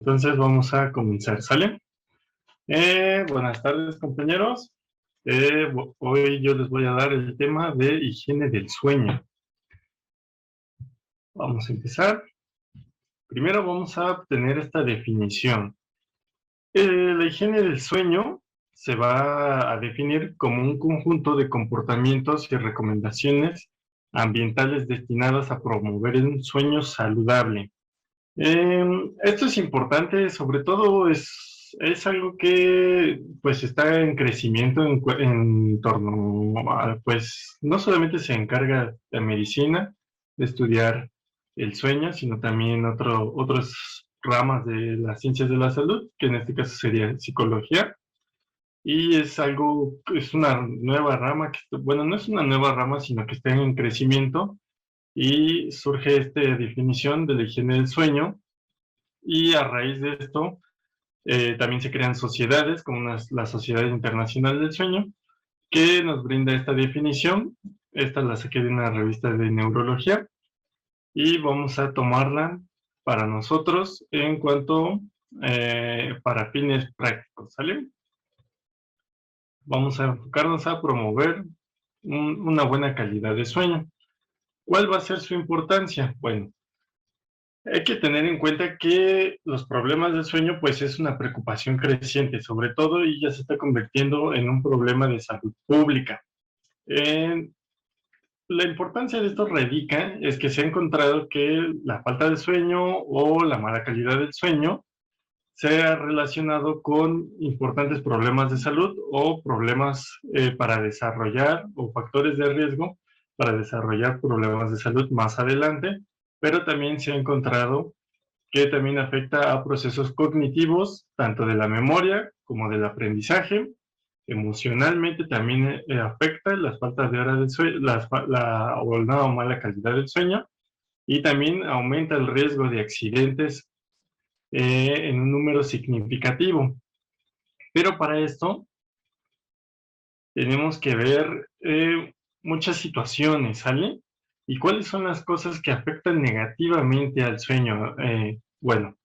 Entonces vamos a comenzar, ¿sale? Buenas tardes, compañeros. Hoy yo les voy a dar el tema de higiene del sueño. Vamos a empezar. Primero vamos a obtener esta definición. La higiene del sueño se va a definir como un conjunto de comportamientos y recomendaciones ambientales destinadas a promover un sueño saludable. Esto es importante, sobre todo es algo que pues está en crecimiento en torno a, pues no solamente se encarga de medicina, de estudiar el sueño, sino también otras ramas de las ciencias de la salud, que en este caso sería psicología, y es una nueva rama, bueno, no es una nueva rama, sino que está en crecimiento, y surge esta definición de la higiene del sueño y a raíz de esto, también se crean sociedades, como la Sociedad Internacional del Sueño, que nos brinda esta definición. Esta la saqué de una revista de neurología y vamos a tomarla para nosotros en cuanto para fines prácticos, ¿sale? Vamos a enfocarnos a promover una buena calidad de sueño. ¿Cuál va a ser su importancia? Bueno, hay que tener en cuenta que los problemas del sueño pues es una preocupación creciente, sobre todo y ya se está convirtiendo en un problema de salud pública. La importancia de esto radica es que se ha encontrado que la falta de sueño o la mala calidad del sueño se ha relacionado con importantes problemas de salud o problemas para desarrollar o factores de riesgo para desarrollar problemas de salud más adelante, pero también se ha encontrado que también afecta a procesos cognitivos, tanto de la memoria como del aprendizaje. Emocionalmente también afecta las faltas de horas del sueño, o una mala calidad del sueño, y también aumenta el riesgo de accidentes en un número significativo. Pero para esto tenemos que ver muchas situaciones, ¿sale? ¿Y cuáles son las cosas que afectan negativamente al sueño? Bueno,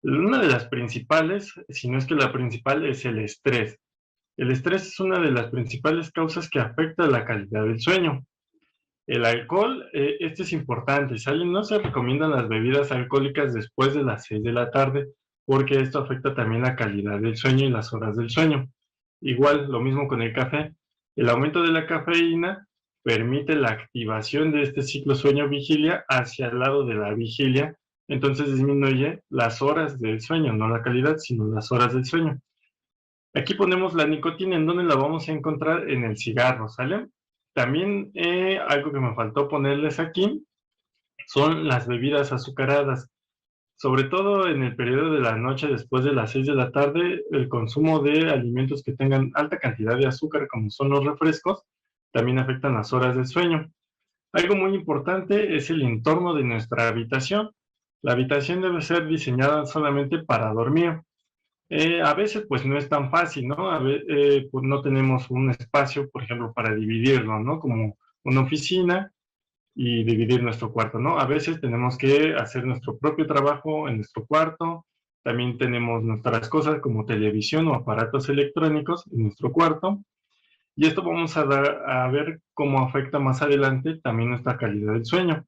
una de las principales, si no es que la principal, es el estrés. El estrés es una de las principales causas que afecta la calidad del sueño. El alcohol, este es importante, ¿sale? No se recomiendan las bebidas alcohólicas después de las 6 de la tarde, porque esto afecta también la calidad del sueño y las horas del sueño. Igual, lo mismo con el café. El aumento de la cafeína permite la activación de este ciclo sueño-vigilia hacia el lado de la vigilia, entonces disminuye las horas del sueño, no la calidad, sino las horas del sueño. Aquí ponemos la nicotina, ¿en dónde la vamos a encontrar? En el cigarro, ¿sale? También algo que me faltó ponerles aquí son las bebidas azucaradas. Sobre todo en el periodo de la noche después de las 6 de la tarde, el consumo de alimentos que tengan alta cantidad de azúcar, como son los refrescos, también afectan las horas del sueño. Algo muy importante es el entorno de nuestra habitación. La habitación debe ser diseñada solamente para dormir. A veces pues no es tan fácil, ¿no? Pues no tenemos un espacio, por ejemplo, para dividirlo, ¿no? Como una oficina y dividir nuestro cuarto, ¿no? A veces tenemos que hacer nuestro propio trabajo en nuestro cuarto, también tenemos nuestras cosas como televisión o aparatos electrónicos en nuestro cuarto, y esto vamos a ver cómo afecta más adelante también nuestra calidad del sueño.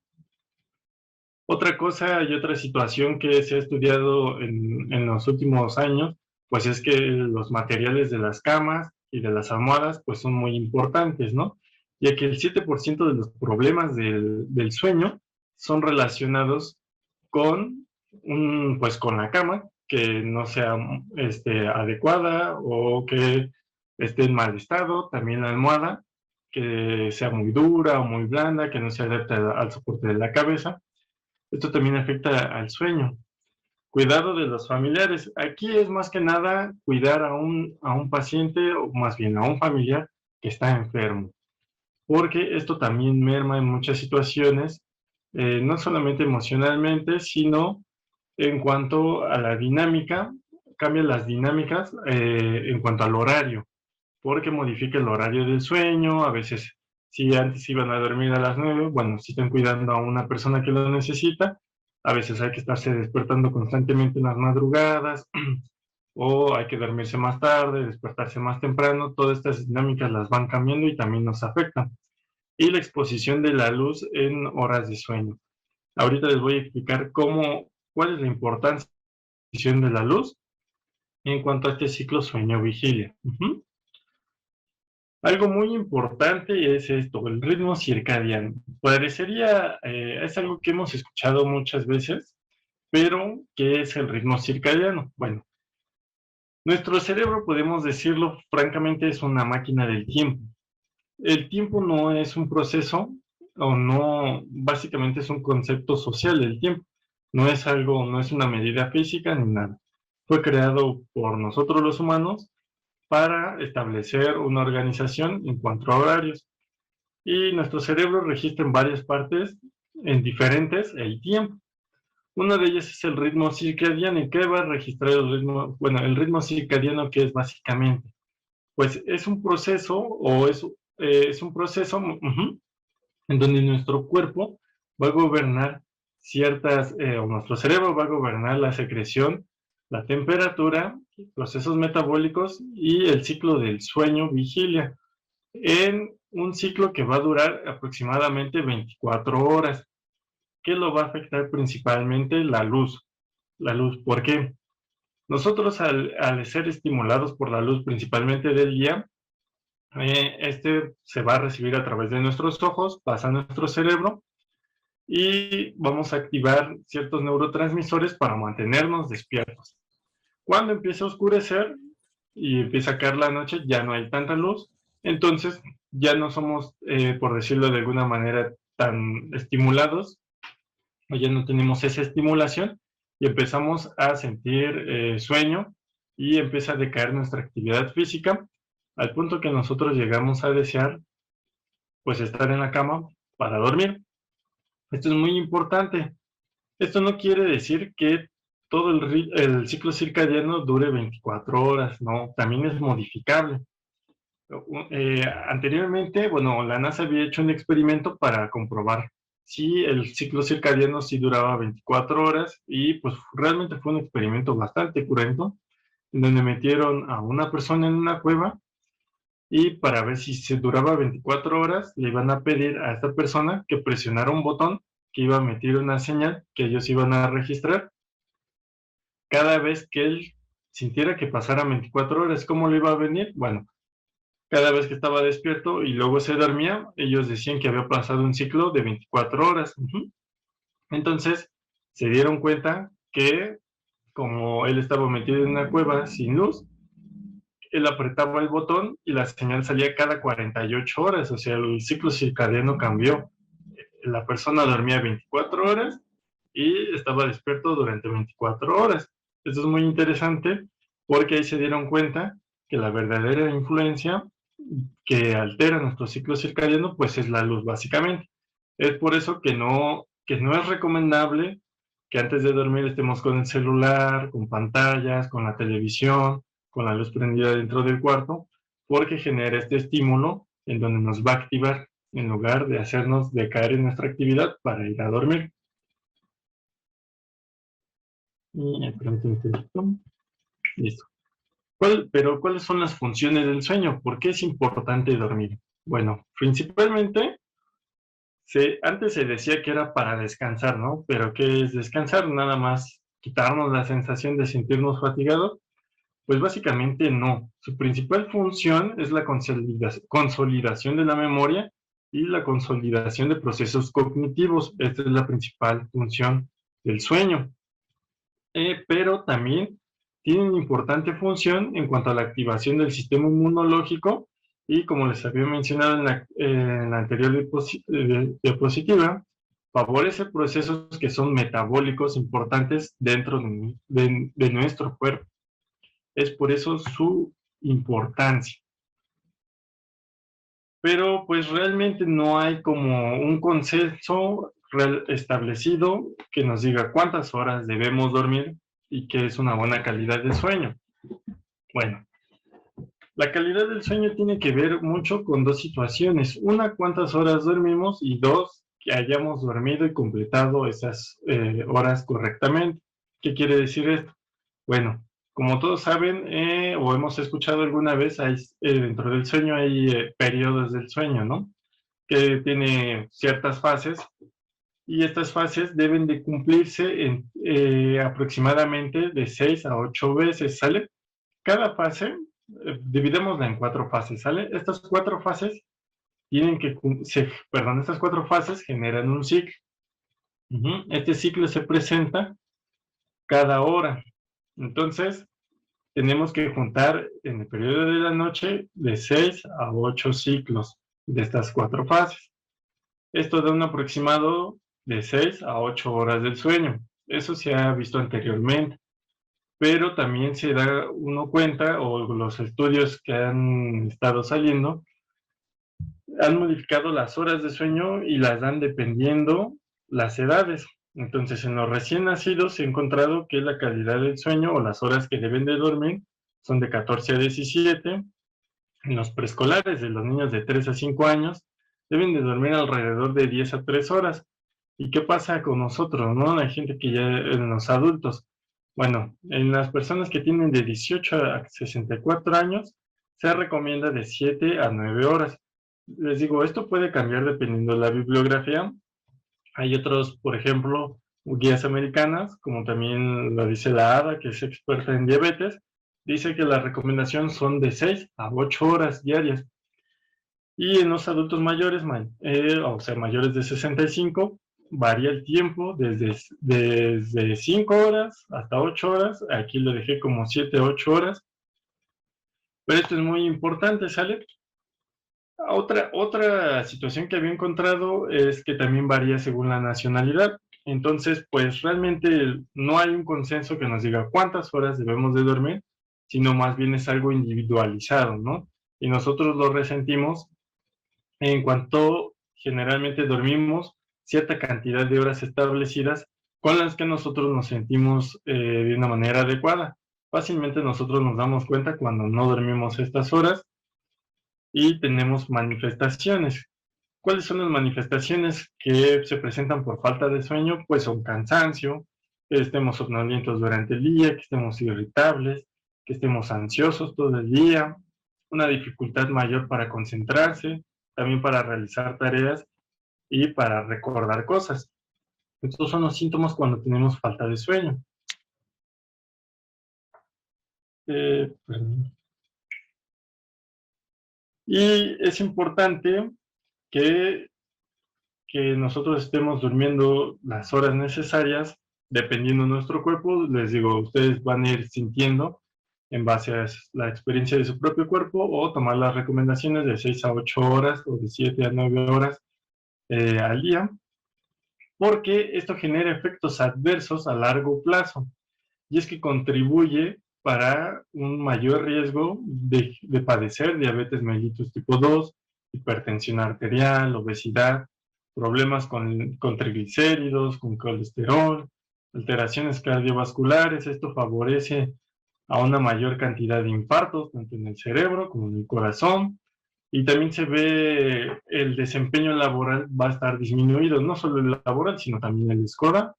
Otra cosa y otra situación que se ha estudiado en los últimos años, pues es que los materiales de las camas y de las almohadas, pues son muy importantes, ¿no? Ya que el 7% de los problemas del sueño son relacionados con, pues con la cama, que no sea adecuada o que esté en mal estado, también la almohada, que sea muy dura o muy blanda, que no se adapte al soporte de la cabeza. Esto también afecta al sueño. Cuidado de los familiares. Aquí es más que nada cuidar a un paciente, o más bien a un familiar que está enfermo, porque esto también merma en muchas situaciones, no solamente emocionalmente, sino en cuanto a la dinámica, cambia las dinámicas en cuanto al horario, porque modifica el horario del sueño. A veces, si antes iban a dormir a las 9, bueno, si están cuidando a una persona que lo necesita, A veces hay que estarse despertando constantemente en las madrugadas, o hay que dormirse más tarde, despertarse más temprano. Todas estas dinámicas las van cambiando y también nos afectan. Y la exposición de la luz en horas de sueño. Ahorita les voy a explicar cuál es la importancia de la luz en cuanto a este ciclo sueño-vigilia. Algo muy importante es esto, el ritmo circadiano. Parecería, es algo que hemos escuchado muchas veces, pero ¿qué es el ritmo circadiano? Bueno, nuestro cerebro, podemos decirlo francamente, es una máquina del tiempo. El tiempo no es un proceso, o no, básicamente es un concepto social el tiempo. No es algo, no es una medida física ni nada. Fue creado por nosotros los humanos para establecer una organización en cuanto a horarios. Y nuestro cerebro registra en varias partes, en diferentes, el tiempo. Una de ellas es el ritmo circadiano. ¿Y qué va a registrar el ritmo? Bueno, el ritmo circadiano, ¿qué es básicamente? Pues es un proceso, es un proceso en donde nuestro cuerpo va a gobernar o nuestro cerebro va a gobernar la secreción, la temperatura, procesos metabólicos y el ciclo del sueño-vigilia, en un ciclo que va a durar aproximadamente 24 horas. ¿Qué lo va a afectar principalmente? La luz. La luz, ¿por qué? Nosotros al ser estimulados por la luz principalmente del día, este se va a recibir a través de nuestros ojos, pasa a nuestro cerebro y vamos a activar ciertos neurotransmisores para mantenernos despiertos. Cuando empieza a oscurecer y empieza a caer la noche, ya no hay tanta luz, entonces ya no somos, por decirlo de alguna manera, tan estimulados, o ya no tenemos esa estimulación y empezamos a sentir sueño y empieza a decaer nuestra actividad física al punto que nosotros llegamos a desear pues estar en la cama para dormir. Esto es muy importante. Esto no quiere decir que todo el ciclo circadiano dure 24 horas, no, también es modificable. Anteriormente, bueno, la NASA había hecho un experimento para comprobar si el ciclo circadiano sí duraba 24 horas y pues realmente fue un experimento bastante cruento, en donde metieron a una persona en una cueva y para ver si se duraba 24 horas le iban a pedir a esta persona que presionara un botón que iba a emitir una señal que ellos iban a registrar cada vez que él sintiera que pasara 24 horas. ¿Cómo le iba a venir? Bueno, cada vez que estaba despierto y luego se dormía, ellos decían que había pasado un ciclo de 24 horas. Entonces, se dieron cuenta que como él estaba metido en una cueva sin luz, él apretaba el botón y la señal salía cada 48 horas, o sea, el ciclo circadiano cambió. La persona dormía 24 horas y estaba despierto durante 24 horas. Esto es muy interesante porque ahí se dieron cuenta que la verdadera influencia que altera nuestro ciclo circadiano pues es la luz básicamente. Es por eso que no es recomendable que antes de dormir estemos con el celular, con pantallas, con la televisión, con la luz prendida dentro del cuarto, porque genera este estímulo en donde nos va a activar en lugar de hacernos decaer en nuestra actividad para ir a dormir. Y listo. Pero ¿cuáles son las funciones del sueño? ¿Por qué es importante dormir? Bueno, principalmente, antes se decía que era para descansar, ¿no? Pero ¿qué es descansar? Nada más quitarnos la sensación de sentirnos fatigados. Pues básicamente no. Su principal función es la consolidación de la memoria y la consolidación de procesos cognitivos. Esta es la principal función del sueño. Pero también tiene una importante función en cuanto a la activación del sistema inmunológico y como les había mencionado en la anterior diapositiva, favorece procesos que son metabólicos importantes dentro de nuestro cuerpo. Es por eso su importancia. Pero pues realmente no hay como un consenso establecido que nos diga cuántas horas debemos dormir y qué es una buena calidad de sueño. Bueno, la calidad del sueño tiene que ver mucho con dos situaciones. Una, cuántas horas dormimos y dos, que hayamos dormido y completado esas horas correctamente. ¿Qué quiere decir esto? Bueno, como todos saben o hemos escuchado alguna vez, dentro del sueño hay periodos del sueño, ¿no? Que tiene ciertas fases y estas fases deben de cumplirse en aproximadamente de 6 a 8 veces, ¿sale? Cada fase, dividémosla en 4 fases, ¿sale? Estas 4 fases estas 4 fases generan un ciclo. Este ciclo se presenta cada hora. Entonces, tenemos que juntar en el periodo de la noche de 6 a 8 ciclos de estas 4 fases. Esto da un aproximado de 6 a 8 horas del sueño. Eso se ha visto anteriormente, pero también se da uno cuenta, o los estudios que han estado saliendo, han modificado las horas de sueño y las dan dependiendo las edades. Entonces, en los recién nacidos se ha encontrado que la calidad del sueño o las horas que deben de dormir son de 14 a 17. En los preescolares, de los niños de 3 a 5 años, deben de dormir alrededor de 10 a 3 horas. ¿Y qué pasa con nosotros, no? La gente que ya, en los adultos. Bueno, en las personas que tienen de 18 a 64 años, se recomienda de 7 a 9 horas. Les digo, esto puede cambiar dependiendo de la bibliografía. Hay otros, por ejemplo, guías americanas, como también lo dice la ADA, que es experta en diabetes, dice que la recomendación son de 6 a 8 horas diarias. Y en los adultos mayores, o sea, mayores de 65, varía el tiempo desde 5 horas hasta 8 horas. Aquí lo dejé como 7 a 8 horas. Pero esto es muy importante, ¿sale? Otra situación que había encontrado es que también varía según la nacionalidad. Entonces, pues realmente no hay un consenso que nos diga cuántas horas debemos de dormir, sino más bien es algo individualizado, ¿no? Y nosotros lo resentimos en cuanto generalmente dormimos cierta cantidad de horas establecidas con las que nosotros nos sentimos de una manera adecuada. Fácilmente nosotros nos damos cuenta cuando no dormimos estas horas y tenemos manifestaciones. ¿Cuáles son las manifestaciones que se presentan por falta de sueño? Pues son cansancio, que estemos somnolientos durante el día, que estemos irritables, que estemos ansiosos todo el día, una dificultad mayor para concentrarse, también para realizar tareas y para recordar cosas. Estos son los síntomas cuando tenemos falta de sueño. Y es importante que nosotros estemos durmiendo las horas necesarias, dependiendo de nuestro cuerpo. Les digo, ustedes van a ir sintiendo en base a la experiencia de su propio cuerpo o tomar las recomendaciones de 6 a 8 horas o de 7 a 9 horas al día, porque esto genera efectos adversos a largo plazo y es que contribuye para un mayor riesgo de padecer diabetes mellitus tipo 2, hipertensión arterial, obesidad, problemas con triglicéridos, con colesterol, alteraciones cardiovasculares. Esto favorece a una mayor cantidad de infartos, tanto en el cerebro como en el corazón, y también se ve el desempeño laboral va a estar disminuido, no solo el laboral, sino también el SCORA,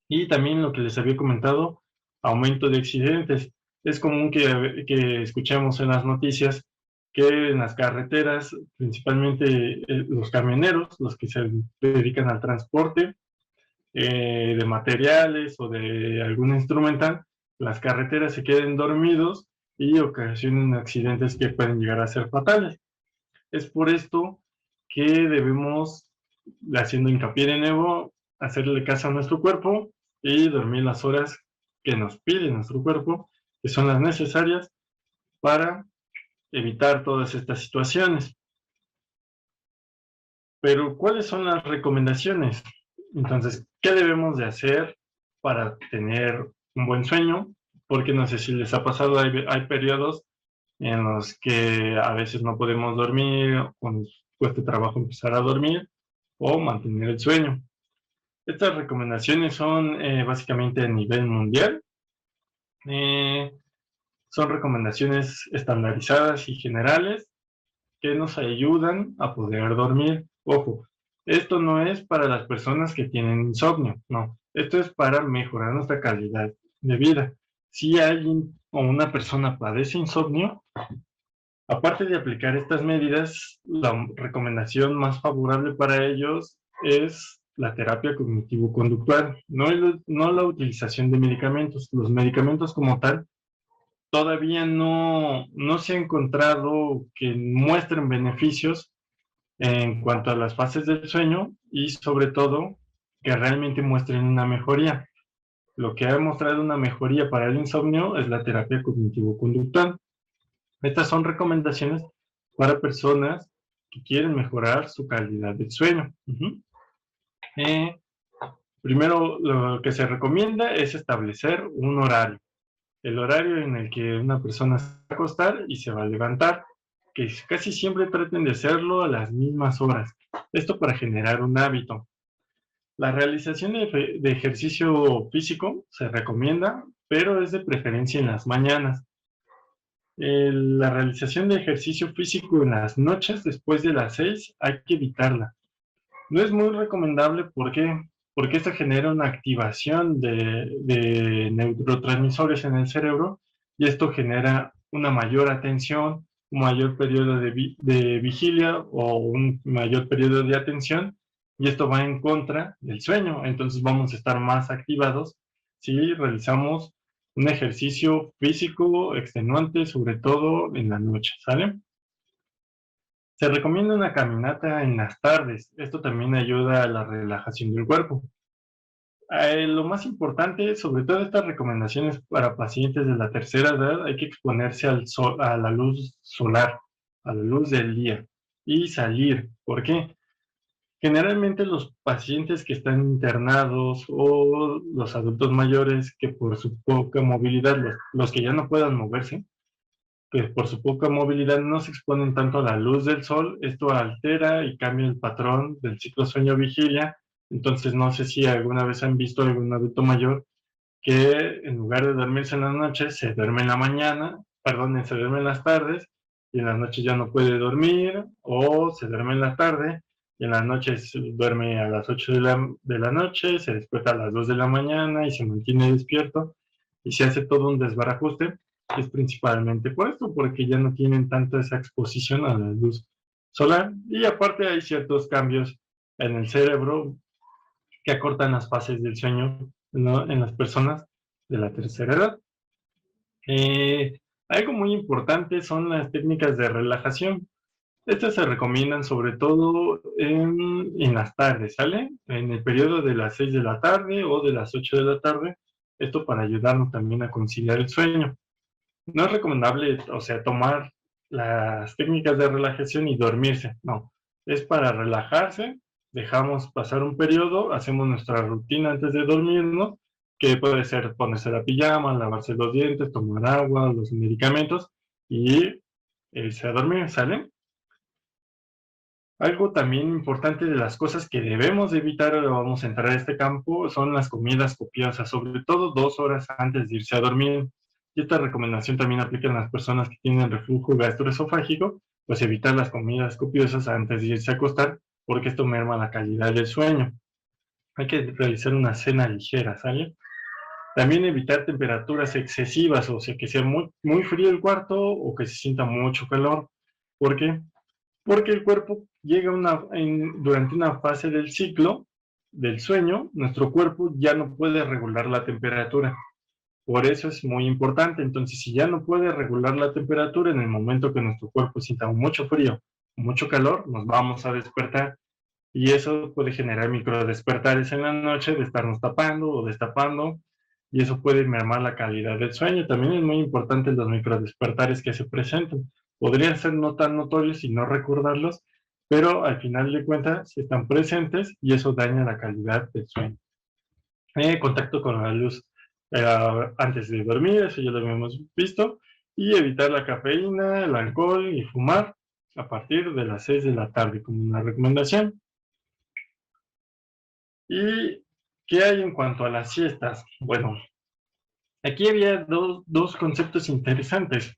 y también lo que les había comentado, aumento de accidentes. Es común que escuchemos en las noticias que en las carreteras, principalmente los camioneros, los que se dedican al transporte de materiales o de algún instrumental, las carreteras se queden dormidos y ocasionen accidentes que pueden llegar a ser fatales. Es por esto que debemos, haciendo hincapié de nuevo, hacerle caso a nuestro cuerpo y dormir las horas que nos pide nuestro cuerpo, que son las necesarias para evitar todas estas situaciones. Pero, ¿cuáles son las recomendaciones? Entonces, ¿qué debemos de hacer para tener un buen sueño? Porque no sé si les ha pasado, hay periodos en los que a veces no podemos dormir, o nos cuesta trabajo empezar a dormir o mantener el sueño. Estas recomendaciones son básicamente a nivel mundial. Son recomendaciones estandarizadas y generales que nos ayudan a poder dormir. Ojo, Esto no es para las personas que tienen insomnio, no. Esto es para mejorar nuestra calidad de vida. Si alguien o una persona padece insomnio, aparte de aplicar estas medidas, la recomendación más favorable para ellos es la terapia cognitivo-conductual, no la utilización de medicamentos. Los medicamentos como tal todavía no se ha encontrado que muestren beneficios en cuanto a las fases del sueño y sobre todo que realmente muestren una mejoría. Lo que ha demostrado una mejoría para el insomnio es la terapia cognitivo-conductual. Estas son recomendaciones para personas que quieren mejorar su calidad del sueño. Eh, Primero, lo que se recomienda es establecer un horario. El horario en el que una persona se va a acostar y se va a levantar, que casi siempre traten de hacerlo a las mismas horas. Esto para generar un hábito. La realización de ejercicio físico se recomienda, pero es de preferencia en las mañanas. La realización de ejercicio físico en las noches después de las 6 hay que evitarla. No es muy recomendable porque esto genera una activación de neurotransmisores en el cerebro y esto genera una mayor atención, un mayor periodo de vigilia o un mayor periodo de atención y esto va en contra del sueño. Entonces vamos a estar más activados si realizamos un ejercicio físico extenuante, sobre todo en la noche, ¿sale? Se recomienda una caminata en las tardes. Esto también ayuda a la relajación del cuerpo. Lo más importante, sobre todo estas recomendaciones para pacientes de la tercera edad, hay que exponerse al sol, a la luz solar, a la luz del día y salir. ¿Por qué? Generalmente los pacientes que están internados o los adultos mayores que por su poca movilidad, los que ya no puedan moverse, que por su poca movilidad no se exponen tanto a la luz del sol, esto altera y cambia el patrón del ciclo sueño-vigilia. Entonces no sé si alguna vez han visto algún adulto mayor que en lugar de dormirse en la noche, se duerme en la mañana, perdón, se duerme en las tardes y en las noches ya no puede dormir, o se duerme en la tarde y en las noches duerme a las 8 de la noche, se despierta a las 2 de la mañana y se mantiene despierto y se hace todo un desbarajuste, que es principalmente por esto, porque ya no tienen tanta esa exposición a la luz solar y aparte hay ciertos cambios en el cerebro que acortan las fases del sueño, ¿no?, en las personas de la tercera edad. Algo muy importante son las técnicas de relajación. Estas se recomiendan sobre todo en las tardes, ¿sale? En el periodo de las 6 de la tarde o de las 8 de la tarde, esto para ayudarnos también a conciliar el sueño. No es recomendable, o sea, tomar las técnicas de relajación y dormirse, no. Es para relajarse, dejamos pasar un periodo, hacemos nuestra rutina antes de dormirnos, que puede ser ponerse la pijama, lavarse los dientes, tomar agua, los medicamentos y irse a dormir, ¿sale? Algo también importante de las cosas que debemos evitar, ahora vamos a entrar a este campo, son las comidas copiosas, sobre todo 2 horas antes de irse a dormir. Y esta recomendación también aplica en las personas que tienen reflujo gastroesofágico, pues evitar las comidas copiosas antes de irse a acostar, porque esto merma la calidad del sueño. Hay que realizar una cena ligera, ¿sale? También evitar temperaturas excesivas, o sea, que sea muy frío el cuarto o que se sienta mucho calor. ¿Por qué? Porque el cuerpo llega durante una fase del ciclo del sueño, nuestro cuerpo ya no puede regular la temperatura. Por eso es muy importante. Entonces, si ya no puede regular la temperatura, en el momento que nuestro cuerpo sienta mucho frío, mucho calor, nos vamos a despertar. Y eso puede generar microdespertares en la noche de estarnos tapando o destapando. Y eso puede mermar la calidad del sueño. También es muy importante los microdespertares que se presentan. Podrían ser no tan notorios y no recordarlos, pero al final de cuentas están presentes y eso daña la calidad del sueño. Contacto con la luz antes de dormir, eso ya lo habíamos visto, y evitar la cafeína, el alcohol y fumar a partir de las 6 de la tarde como una recomendación. ¿Y qué hay en cuanto a las siestas? Bueno, aquí había dos conceptos interesantes.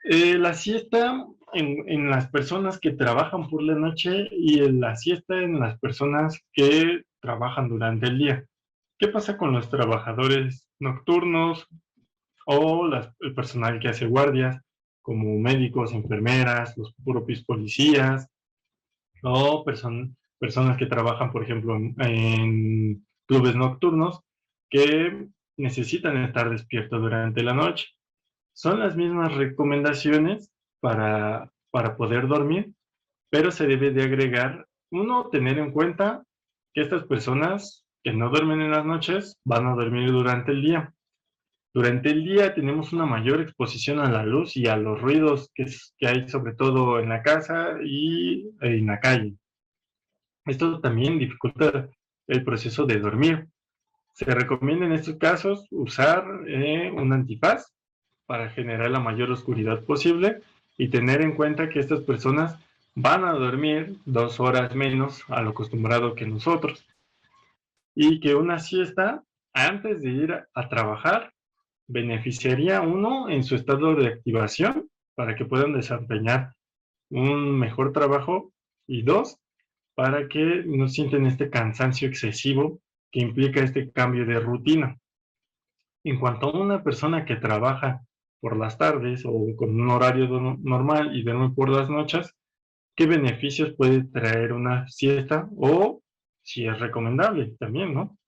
La siesta en las personas que trabajan por la noche y en la siesta en las personas que trabajan durante el día. ¿Qué pasa con los trabajadores nocturnos o el personal que hace guardias, como médicos, enfermeras, los propios policías o personas que trabajan, por ejemplo, en clubes nocturnos que necesitan estar despiertos durante la noche? Son las mismas recomendaciones para poder dormir, pero se debe de agregar, uno, tener en cuenta que estas personas que no duermen en las noches van a dormir durante el día. Durante el día tenemos una mayor exposición a la luz y a los ruidos que hay sobre todo en la casa y en la calle. Esto también dificulta el proceso de dormir. Se recomienda en estos casos usar un antifaz para generar la mayor oscuridad posible y tener en cuenta que estas personas van a dormir 2 horas menos a lo acostumbrado que nosotros y que una siesta antes de ir a trabajar beneficiaría, uno, en su estado de activación para que puedan desempeñar un mejor trabajo y dos, para que no sienten este cansancio excesivo que implica este cambio de rutina. En cuanto a una persona que trabaja por las tardes o con un horario normal y duerme por las noches, ¿qué beneficios puede traer una siesta? O si es recomendable también, ¿no?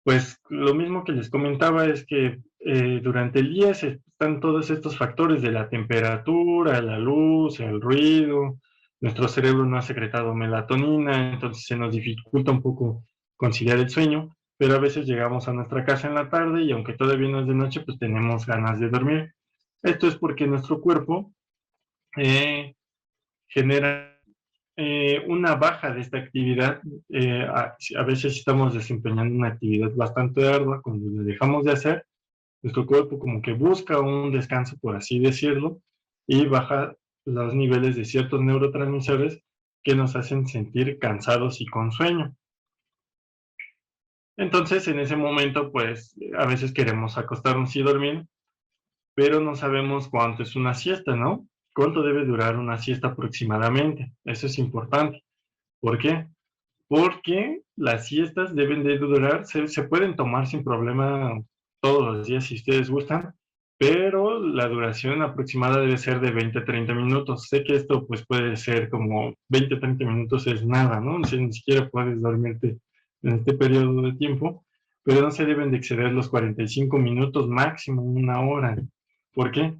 Pues lo mismo que les comentaba es que durante el día están todos estos factores de la temperatura, la luz, el ruido, nuestro cerebro no ha secretado melatonina, entonces se nos dificulta un poco conciliar el sueño, pero a veces llegamos a nuestra casa en la tarde y aunque todavía no es de noche, pues tenemos ganas de dormir. Esto es porque nuestro cuerpo genera una baja de esta actividad. A veces estamos desempeñando una actividad bastante ardua, cuando la dejamos de hacer, nuestro cuerpo como que busca un descanso, por así decirlo, y baja los niveles de ciertos neurotransmisores que nos hacen sentir cansados y con sueño. Entonces, en ese momento, pues, a veces queremos acostarnos y dormir, pero no sabemos cuánto es una siesta, ¿no? ¿Cuánto debe durar una siesta aproximadamente? Eso es importante. ¿Por qué? Porque las siestas deben de durar, se pueden tomar sin problema todos los días si ustedes gustan, pero la duración aproximada debe ser de 20 a 30 minutos. Sé que esto pues puede ser como 20 a 30 minutos es nada, ¿no? Ni siquiera puedes dormirte en este periodo de tiempo, pero no se deben de exceder los 45 minutos, máximo una hora. ¿Por qué?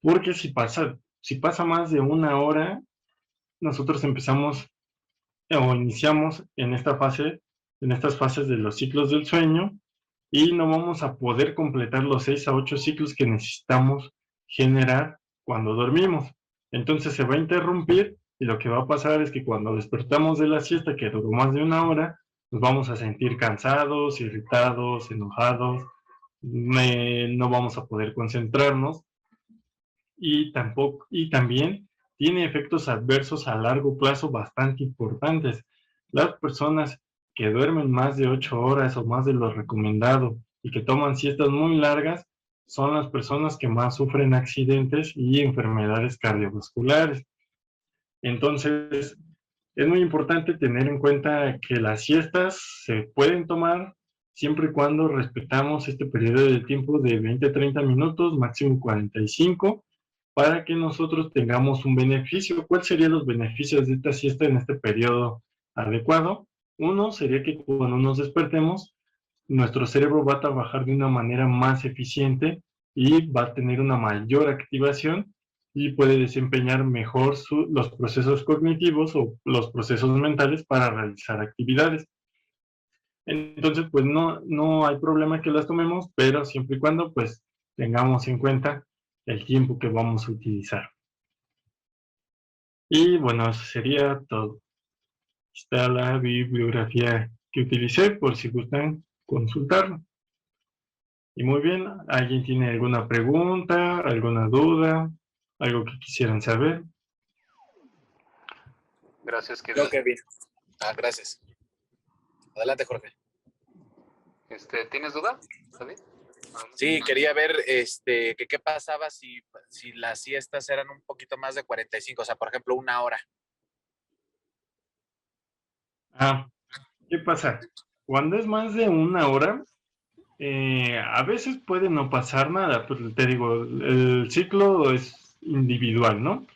Porque si pasa más de una hora, nosotros empezamos o iniciamos en estas fases de los ciclos del sueño y no vamos a poder completar los 6 a 8 ciclos que necesitamos generar cuando dormimos. Entonces se va a interrumpir y lo que va a pasar es que cuando despertamos de la siesta, que duró más de una hora, nos vamos a sentir cansados, irritados, enojados, no vamos a poder concentrarnos y también tiene efectos adversos a largo plazo bastante importantes. Las personas que duermen más de 8 horas o más de lo recomendado y que toman siestas muy largas son las personas que más sufren accidentes y enfermedades cardiovasculares. Entonces, es muy importante tener en cuenta que las siestas se pueden tomar siempre y cuando respetamos este periodo de tiempo de 20 a 30 minutos, máximo 45, para que nosotros tengamos un beneficio. ¿Cuáles serían los beneficios de esta siesta en este periodo adecuado? Uno sería que cuando nos despertemos, nuestro cerebro va a trabajar de una manera más eficiente y va a tener una mayor activación y puede desempeñar mejor los procesos cognitivos o los procesos mentales para realizar actividades. Entonces, pues no hay problema que las tomemos, pero siempre y cuando pues tengamos en cuenta el tiempo que vamos a utilizar. Y bueno, eso sería todo. Está la bibliografía que utilicé por si gustan consultarlo. Y muy bien, ¿alguien tiene alguna pregunta, alguna duda, algo que quisieran saber? Gracias, Yo, Kevin. Kevin. Gracias. Adelante, Jorge. ¿Tienes duda, David? Sí, quería ver que qué pasaba si las siestas eran un poquito más de 45, o sea, por ejemplo, 1 hora. ¿Qué pasa? Cuando es más de 1 hora, a veces puede no pasar nada, pero te digo, el ciclo es individual, ¿no?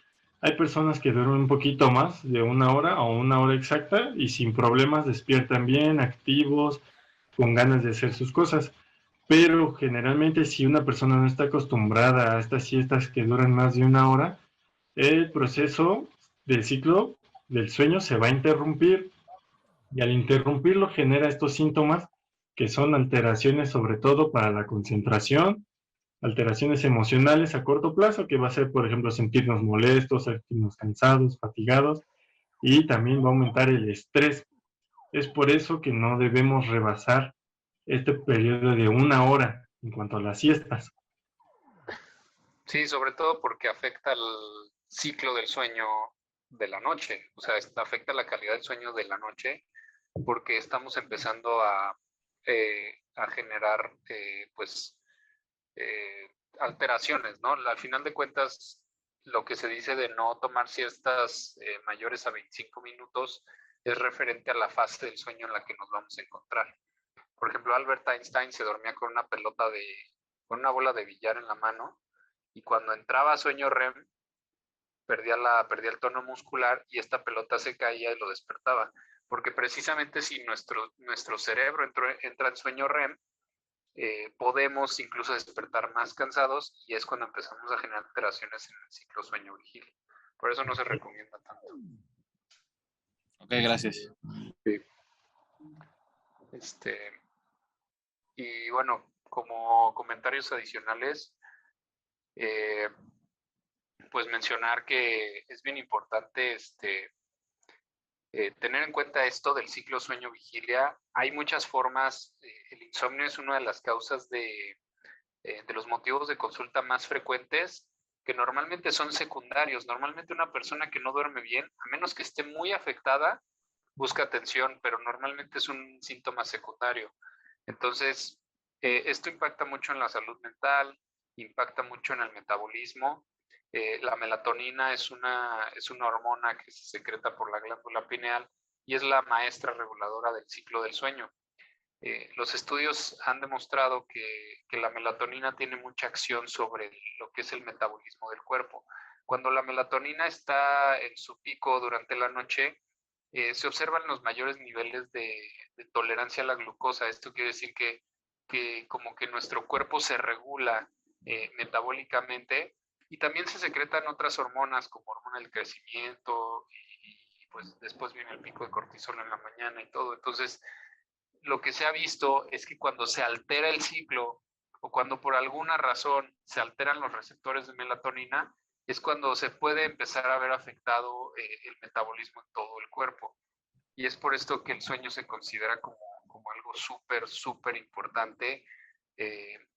Hay personas que duermen un poquito más de 1 hora o 1 hora exacta y sin problemas despiertan bien, activos, con ganas de hacer sus cosas. Pero generalmente si una persona no está acostumbrada a estas siestas que duran más de 1 hora, el proceso del ciclo del sueño se va a interrumpir y al interrumpirlo genera estos síntomas que son alteraciones sobre todo para la concentración, alteraciones emocionales a corto plazo, que va a ser, por ejemplo, sentirnos molestos, sentirnos cansados, fatigados, y también va a aumentar el estrés. Es por eso que no debemos rebasar este periodo de 1 hora en cuanto a las siestas. Sí, sobre todo porque afecta el ciclo del sueño de la noche, o sea, afecta la calidad del sueño de la noche porque estamos empezando a generar, pues, alteraciones, ¿no? Al final de cuentas, lo que se dice de no tomar siestas mayores a 25 minutos es referente a la fase del sueño en la que nos vamos a encontrar. Por ejemplo, Albert Einstein se dormía con con una bola de billar en la mano y cuando entraba a sueño REM perdía el tono muscular y esta pelota se caía y lo despertaba. Porque precisamente si nuestro cerebro entra en sueño REM, podemos incluso despertar más cansados y es cuando empezamos a generar alteraciones en el ciclo sueño-vigilia. Por eso no se recomienda tanto. Ok, gracias. Sí. Y bueno, como comentarios adicionales, pues mencionar que es bien importante tener en cuenta esto del ciclo sueño-vigilia. Hay muchas formas, el insomnio es una de las causas de los motivos de consulta más frecuentes que normalmente son secundarios. Normalmente una persona que no duerme bien, a menos que esté muy afectada, busca atención, pero normalmente es un síntoma secundario. Entonces, esto impacta mucho en la salud mental, impacta mucho en el metabolismo. La melatonina es una hormona que se secreta por la glándula pineal y es la maestra reguladora del ciclo del sueño. Los estudios han demostrado que la melatonina tiene mucha acción sobre lo que es el metabolismo del cuerpo. Cuando la melatonina está en su pico durante la noche, se observan los mayores niveles de tolerancia a la glucosa. Esto quiere decir que como que nuestro cuerpo se regula metabólicamente y también se secretan otras hormonas como hormona del crecimiento y pues después viene el pico de cortisol en la mañana y todo. Entonces, lo que se ha visto es que cuando se altera el ciclo o cuando por alguna razón se alteran los receptores de melatonina, es cuando se puede empezar a ver afectado el metabolismo en todo el cuerpo. Y es por esto que el sueño se considera como algo súper, súper importante.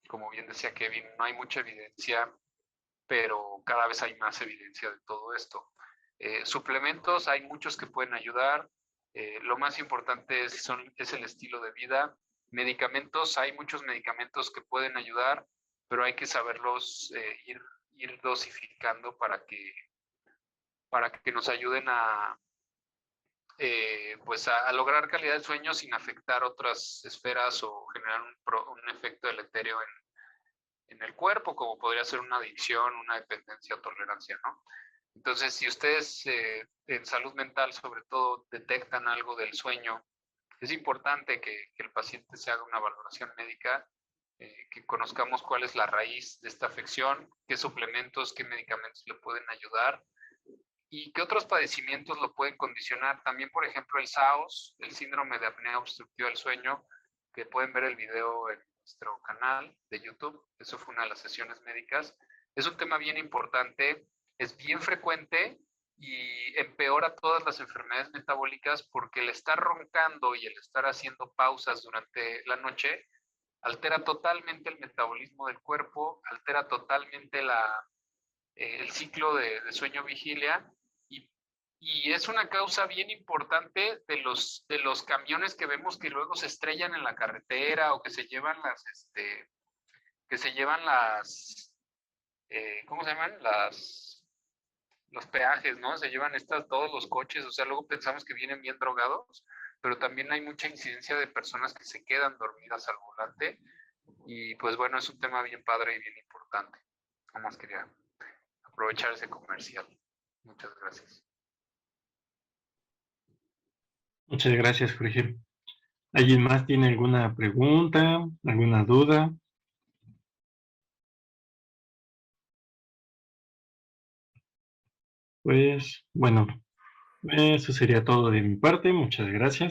Como bien decía Kevin, no hay mucha evidencia, pero cada vez hay más evidencia de todo esto. Suplementos, hay muchos que pueden ayudar. Lo más importante es el estilo de vida. Medicamentos, hay muchos medicamentos que pueden ayudar, pero hay que saberlos ir dosificando para que nos ayuden pues a lograr calidad de sueño sin afectar otras esferas o generar un efecto deleterio en el cuerpo, como podría ser una adicción, una dependencia o tolerancia, ¿no? Entonces, si ustedes en salud mental, sobre todo, detectan algo del sueño, es importante que el paciente se haga una valoración médica, que conozcamos cuál es la raíz de esta afección, qué suplementos, qué medicamentos le pueden ayudar y qué otros padecimientos lo pueden condicionar. También, por ejemplo, el SAOS, el síndrome de apnea obstructiva del sueño, que pueden ver el video en nuestro canal de YouTube. Eso fue una de las sesiones médicas. Es un tema bien importante, es bien frecuente y empeora todas las enfermedades metabólicas porque el estar roncando y el estar haciendo pausas durante la noche altera totalmente el metabolismo del cuerpo, altera totalmente el ciclo de sueño-vigilia y es una causa bien importante de los camiones que vemos que luego se estrellan en la carretera o que se llevan que se llevan ¿cómo se llaman? Los peajes, ¿no? Se llevan todos los coches, o sea, luego pensamos que vienen bien drogados, pero también hay mucha incidencia de personas que se quedan dormidas al volante y pues bueno, es un tema bien padre y bien importante. Nada más quería aprovechar ese comercial. Muchas gracias. Muchas gracias, Jorge. ¿Alguien más tiene alguna pregunta, alguna duda? Pues bueno, eso sería todo de mi parte. Muchas gracias.